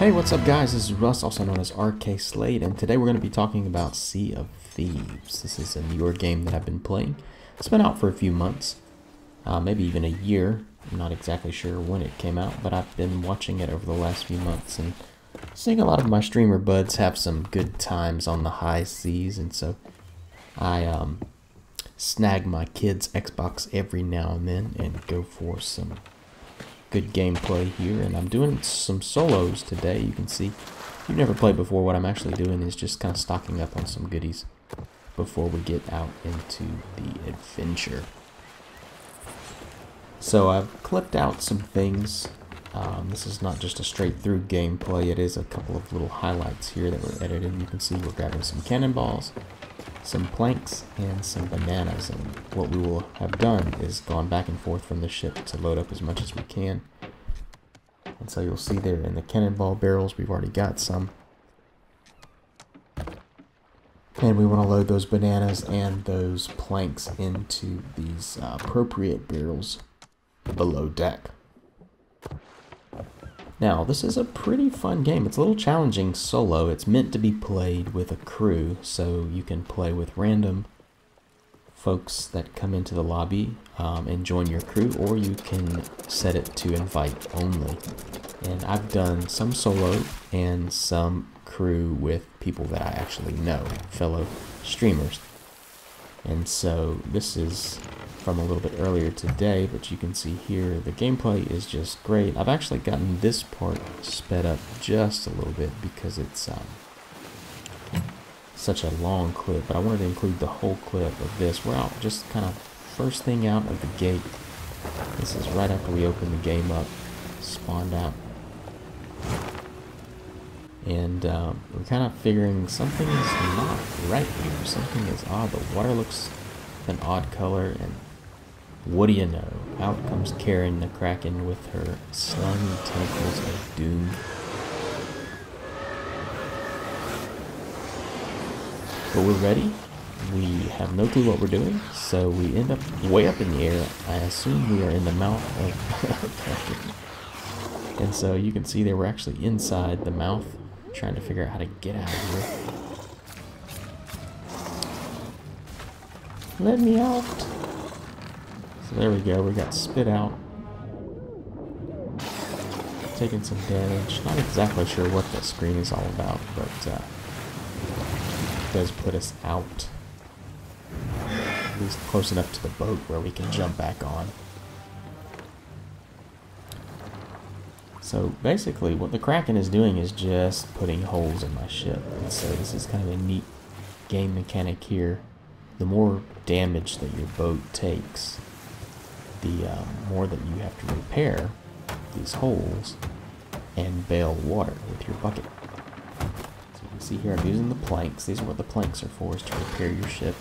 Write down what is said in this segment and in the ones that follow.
Hey, what's up guys? This is Russ, also known as RK Slade, and today we're going to be talking about Sea of Thieves. This is a newer game that I've been playing. It's been out for a few months, maybe even a year. I'm not exactly sure when it came out, but I've been watching it over the last few months and seeing a lot of my streamer buds have some good times on the high seas, and so I snag my kid's Xbox every now and then and go for some good gameplay here. And I'm doing some solos today. You can see, if you've never played before, what I'm actually doing is just kind of stocking up on some goodies before we get out into the adventure. So I've clipped out some things. This is not just a straight through gameplay, it is a couple of little highlights here that were edited. You can see we're grabbing some cannonballs, some planks, and some bananas, and what we will have done is gone back and forth from the ship to load up as much as we can. And so you'll see there in the cannonball barrels we've already got some, and we want to load those bananas and those planks into these appropriate barrels below deck. Now, this is a pretty fun game. It's a little challenging solo. It's meant to be played with a crew, so you can play with random folks that come into the lobby and join your crew, or you can set it to invite only. And I've done some solo and some crew with people that I actually know, fellow streamers. And so this is from a little bit earlier today, but you can see here the gameplay is just great. I've actually gotten this part sped up just a little bit because it's such a long clip, but I wanted to include the whole clip of this. We're out just kind of first thing out of the gate. This is right after we opened the game up, spawned out. And we're kind of figuring something is not right here. Something is odd. The water looks an odd color, and what do you know? Out comes Karen the Kraken with her slimy tentacles of doom. But we're ready. We have no clue what we're doing, so we end up way up in the air. I assume we are in the mouth of Kraken. And so you can see there we're actually inside the mouth, trying to figure out how to get out of here. Let me out! So there we go, we got spit out. Taking some damage. Not exactly sure what that screen is all about, but it does put us out. At least close enough to the boat where we can jump back on. So basically what the Kraken is doing is just putting holes in my ship. And so this is kind of a neat game mechanic here. The more damage that your boat takes, the more that you have to repair these holes and bail water with your bucket. So you can see here I'm using the planks. These are what the planks are for, is to repair your ship.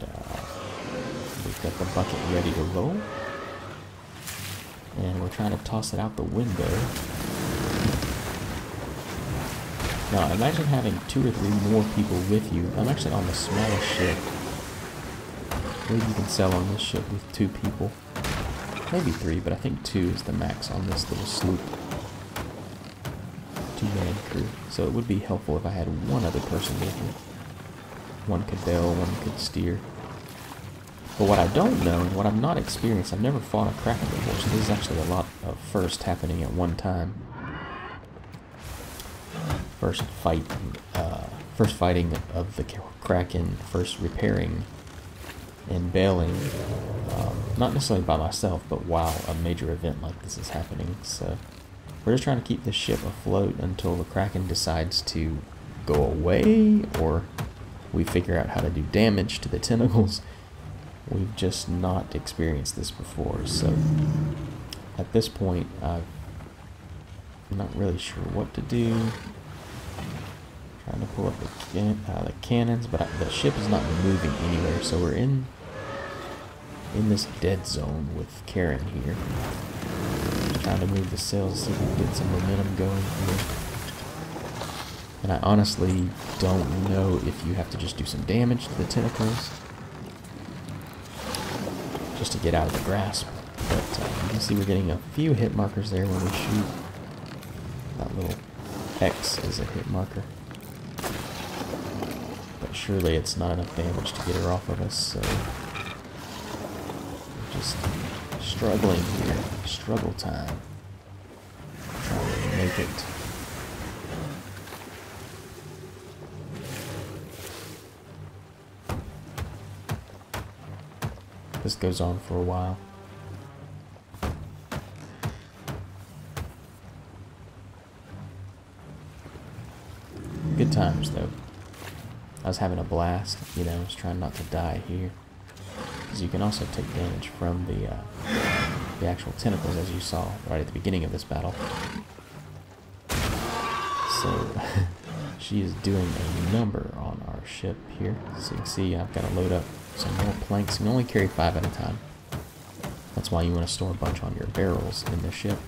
And, we've got the bucket ready to roll. And we're trying to toss it out the window. Now, imagine having 2 or 3 more people with you. I'm actually on the smallest ship. Maybe you can sail on this ship with 2 people. Maybe 3, but I think 2 is the max on this little sloop. 2-man crew. So it would be helpful if I had 1 other person with me. 1 could bail, 1 could steer. But what I don't know, and what I've not experienced, I've never fought a Kraken before, so this is actually a lot of first happening at one time. First fighting of the Kraken, first repairing and bailing, not necessarily by myself, but while a major event like this is happening. So we're just trying to keep the ship afloat until the Kraken decides to go away, or we figure out how to do damage to the tentacles. We've just not experienced this before, so at this point I'm not really sure what to do. Trying to pull up the cannons, but the ship is not moving anywhere, so we're in this dead zone with Karen here. Just trying to move the sails, see if we can get some momentum going here. And I honestly don't know if you have to just do some damage to the tentacles just to get out of the grasp. But you can see we're getting a few hit markers there when we shoot. That little X is a hit marker. But surely it's not enough damage to get her off of us, so we're just struggling here. Struggle time. Trying to make it. This goes on for a while. Good times though. I was having a blast, you know, I was trying not to die here. Because you can also take damage from the actual tentacles, as you saw right at the beginning of this battle. So, she is doing a number on our ship here. So you can see I've got to load up some more planks. You can only carry 5 at a time. That's why you want to store a bunch on your barrels in the ship.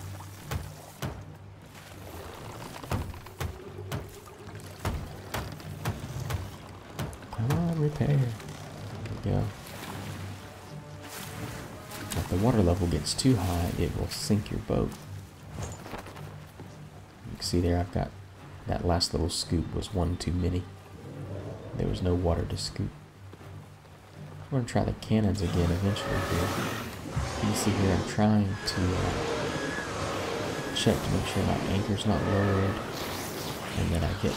Come on, repair. There we go. If the water level gets too high, it will sink your boat. You can see there I've got that last little scoop was one too many. There was no water to scoop. I'm going to try the cannons again eventually here. You can see here I'm trying to check to make sure my anchor's not lowered. And then I get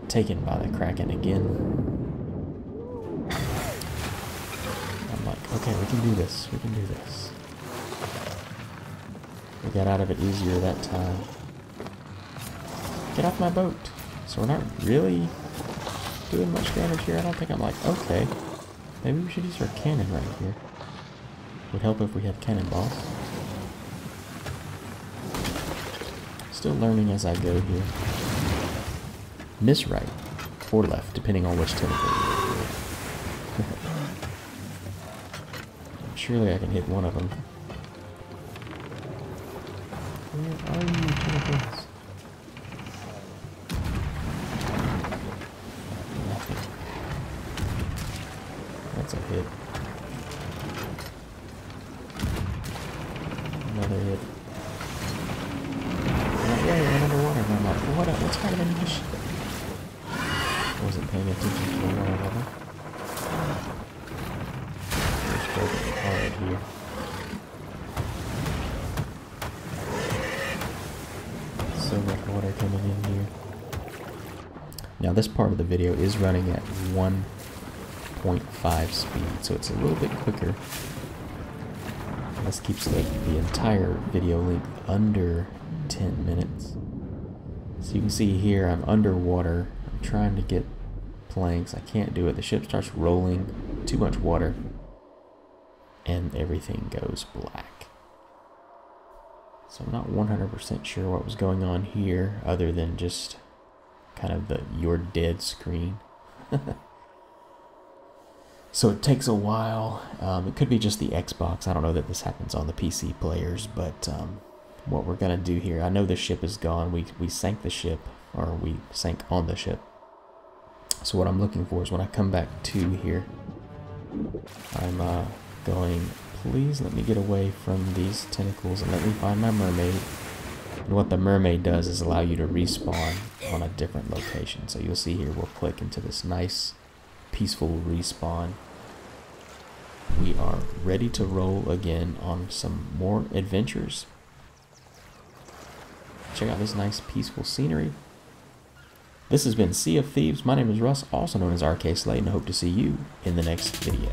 taken by the Kraken again. I'm like, okay, we can do this. We can do this. We got out of it easier that time. Get off my boat. So we're not really doing much damage here. I don't think. I'm like, okay. Maybe we should use our cannon right here. Would help if we had cannonballs. Still learning as I go here. Miss right or left, depending on which tentacle you're with. Surely I can hit one of them. Where are you, tentacles? That's a hit. Another hit. Yeah, he went underwater. And I'm like, what's happening to this ship? I wasn't paying attention to the water level. We're struggling hard here. So much water coming in here. Now this part of the video is running at 1.5 speed, so it's a little bit quicker. This keeps the entire video length under 10 minutes. So you can see here I'm underwater. I'm trying to get planks. I can't do it. The ship starts rolling, too much water, and everything goes black. So I'm not 100% sure what was going on here, other than just kind of the "you're dead" screen. So it takes a while. It could be just the Xbox. I don't know that this happens on the PC players, but what we're gonna do here, I know the ship is gone. We sank the ship, or we sank on the ship. So what I'm looking for is when I come back to here, I'm going, please let me get away from these tentacles and let me find my mermaid. And what the mermaid does is allow you to respawn on a different location. So you'll see here, we'll click into this nice peaceful respawn. We are ready to roll again on some more adventures. Check out this nice peaceful scenery. This has been Sea of Thieves. My name is Russ, also known as RK Slade, and I hope to see you in the next video.